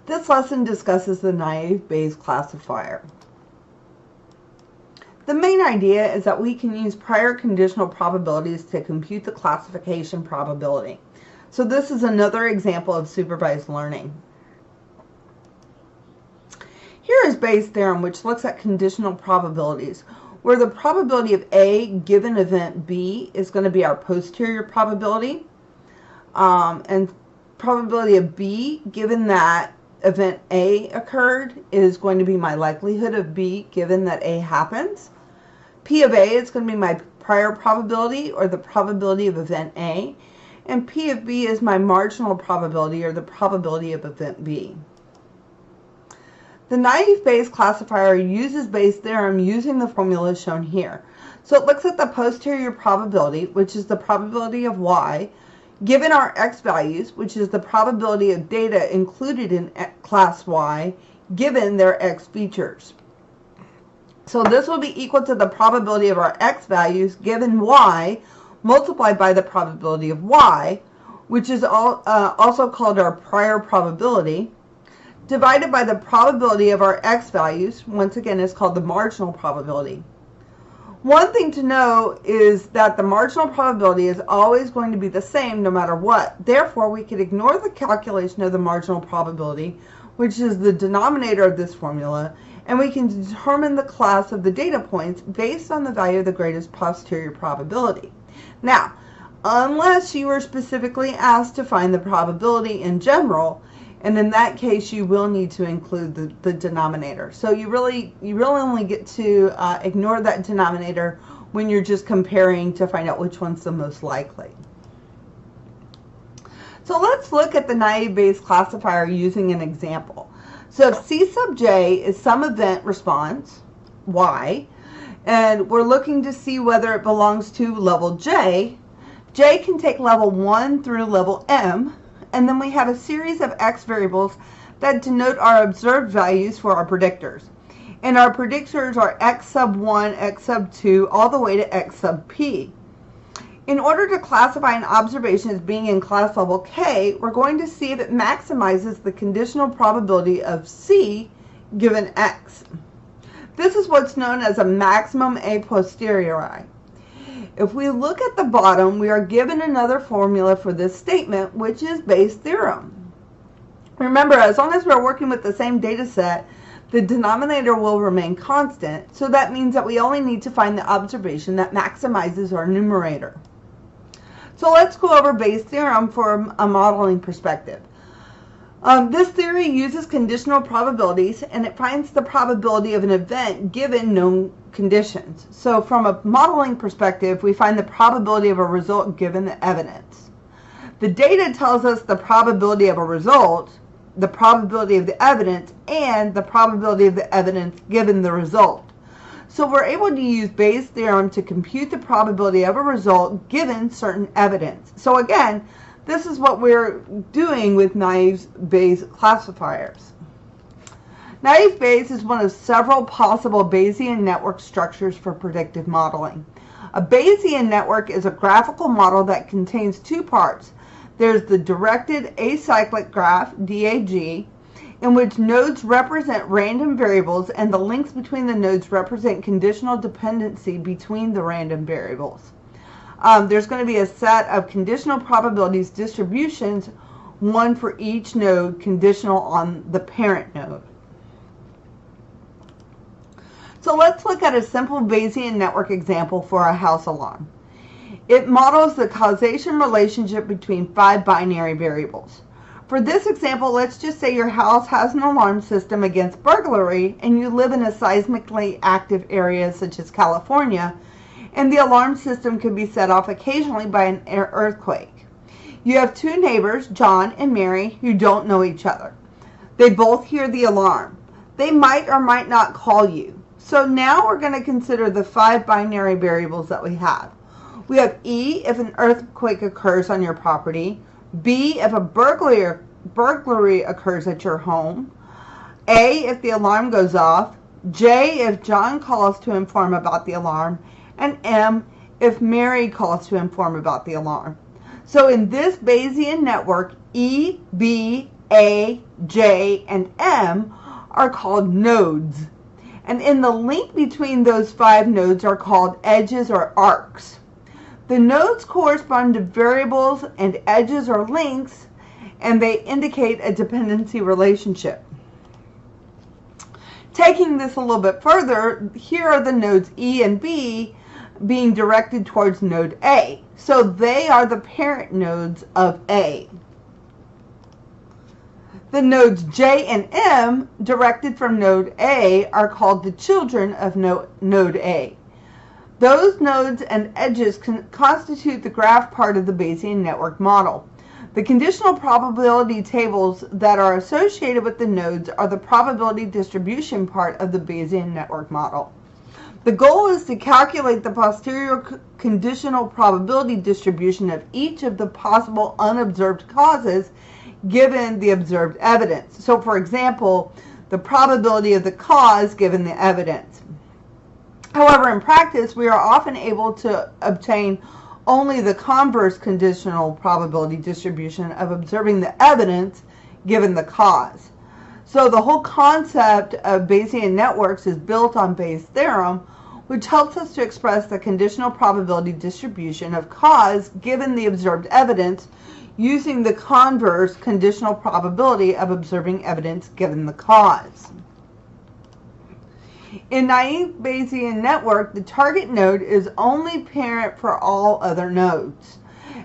This lesson discusses the naive Bayes classifier. The main idea is that we can use prior conditional probabilities to compute the classification probability. So this is another example of supervised learning. Here is Bayes' theorem, which looks at conditional probabilities, where the probability of A given event B is going to be our posterior probability, and probability of B given that event A occurred is going to be my likelihood of B given that A happens. P of A is going to be my prior probability, or the probability of event A, and P of B is my marginal probability, or the probability of event B. The naive Bayes classifier uses Bayes' theorem using the formula shown here. So it looks at the posterior probability, which is the probability of Y, given our X values, which is the probability of data included in class Y, given their X features. So this will be equal to the probability of our X values given Y multiplied by the probability of Y, which is also called our prior probability, divided by the probability of our X values, once again is called the marginal probability. One thing to know is that the marginal probability is always going to be the same no matter what. Therefore, we could ignore the calculation of the marginal probability, which is the denominator of this formula, and we can determine the class of the data points based on the value of the greatest posterior probability. Now, unless you were specifically asked to find the probability in general, and in that case, you will need to include the denominator. So you really only get to ignore that denominator when you're just comparing to find out which one's the most likely. So let's look at the naive Bayes classifier using an example. So if C sub j is some event response, Y, and we're looking to see whether it belongs to level J, J can take level 1 through level M, and then we have a series of X variables that denote our observed values for our predictors. And our predictors are X sub 1, X sub 2, all the way to X sub P. In order to classify an observation as being in class level K, we're going to see if it maximizes the conditional probability of C given X. This is what's known as a maximum a posteriori. If we look at the bottom, we are given another formula for this statement, which is Bayes' theorem. Remember, as long as we're working with the same data set, the denominator will remain constant, so that means that we only need to find the observation that maximizes our numerator. So let's go over Bayes' theorem from a modeling perspective. This theory uses conditional probabilities, and it finds the probability of an event given known conditions. So from a modeling perspective, we find the probability of a result given the evidence. The data tells us the probability of a result, the probability of the evidence, and the probability of the evidence given the result. So we're able to use Bayes' theorem to compute the probability of a result given certain evidence. So again, this is what we're doing with naive Bayes classifiers. Naive Bayes is one of several possible Bayesian network structures for predictive modeling. A Bayesian network is a graphical model that contains two parts. There's the directed acyclic graph, DAG, in which nodes represent random variables and the links between the nodes represent conditional dependency between the random variables. There's going to be a set of conditional probabilities distributions, one for each node, conditional on the parent node. So let's look at a simple Bayesian network example for a house alarm. It models the causation relationship between 5 binary variables. For this example, let's just say your house has an alarm system against burglary and you live in a seismically active area such as California, and the alarm system can be set off occasionally by an earthquake. You have two neighbors, John and Mary, who don't know each other. They both hear the alarm. They might or might not call you. So now we're going to consider the 5 binary variables that we have. We have E, if an earthquake occurs on your property, B, if a burglary occurs at your home, A, if the alarm goes off, J, if John calls to inform about the alarm, and M, if Mary calls to inform about the alarm. So in this Bayesian network, E, B, A, J, and M are called nodes. And in the link between those 5 nodes are called edges or arcs. The nodes correspond to variables and edges or links, and they indicate a dependency relationship. Taking this a little bit further, here are the nodes E and B being directed towards node A. So they are the parent nodes of A. The nodes J and M directed from node A are called the children of node A. Those nodes and edges constitute the graph part of the Bayesian network model. The conditional probability tables that are associated with the nodes are the probability distribution part of the Bayesian network model. The goal is to calculate the posterior conditional probability distribution of each of the possible unobserved causes given the observed evidence. So, for example, the probability of the cause given the evidence. However, in practice, we are often able to obtain only the converse conditional probability distribution of observing the evidence given the cause. So the whole concept of Bayesian networks is built on Bayes' theorem, which helps us to express the conditional probability distribution of cause given the observed evidence using the converse conditional probability of observing evidence given the cause. In naive Bayesian network, the target node is only parent for all other nodes,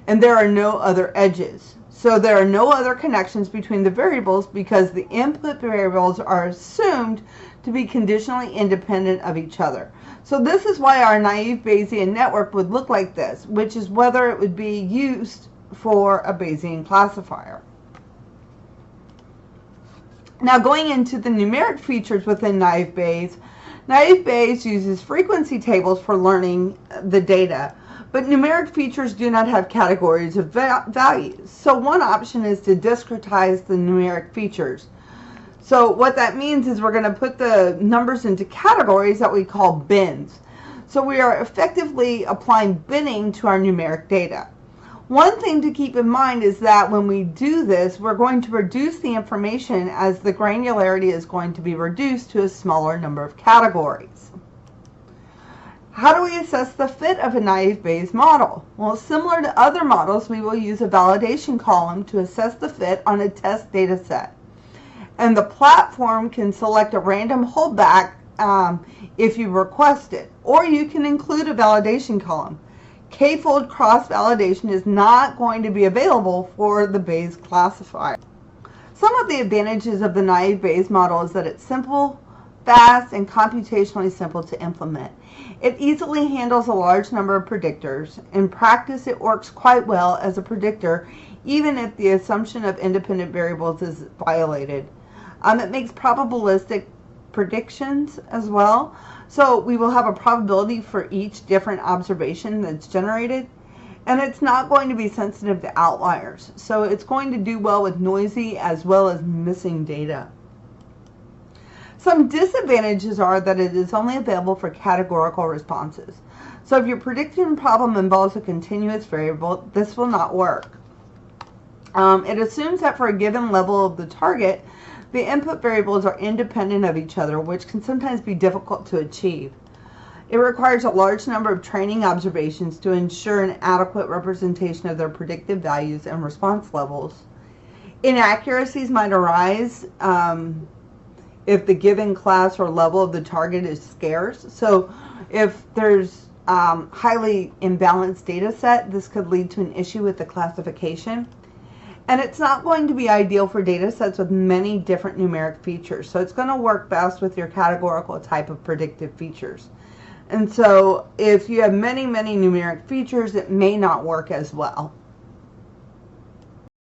and there are no other edges. So there are no other connections between the variables because the input variables are assumed to be conditionally independent of each other. So this is why our naive Bayesian network would look like this, which is whether it would be used for a Bayesian classifier. Now going into the numeric features within naive Bayes, naive Bayes uses frequency tables for learning the data, but numeric features do not have categories of values. So one option is to discretize the numeric features. So what that means is we're going to put the numbers into categories that we call bins. So we are effectively applying binning to our numeric data. One thing to keep in mind is that when we do this, we're going to reduce the information as the granularity is going to be reduced to a smaller number of categories. How do we assess the fit of a naive Bayes model? Well, similar to other models, we will use a validation column to assess the fit on a test data set. And the platform can select a random holdback if you request it, or you can include a validation column. K-fold cross-validation is not going to be available for the Bayes classifier. Some of the advantages of the naive Bayes model is that it's simple, fast, and computationally simple to implement. It easily handles a large number of predictors. In practice, it works quite well as a predictor, even if the assumption of independent variables is violated. It makes probabilistic predictions as well. So we will have a probability for each different observation that's generated, and it's not going to be sensitive to outliers. So it's going to do well with noisy as well as missing data. Some disadvantages are that it is only available for categorical responses. So if your prediction problem involves a continuous variable, this will not work. It assumes that for a given level of the target, the input variables are independent of each other, which can sometimes be difficult to achieve. It requires a large number of training observations to ensure an adequate representation of their predictive values and response levels. Inaccuracies might arise if the given class or level of the target is scarce. So if there's highly imbalanced data set, this could lead to an issue with the classification. And it's not going to be ideal for data sets with many different numeric features. So it's going to work best with your categorical type of predictive features. And so if you have many numeric features, it may not work as well.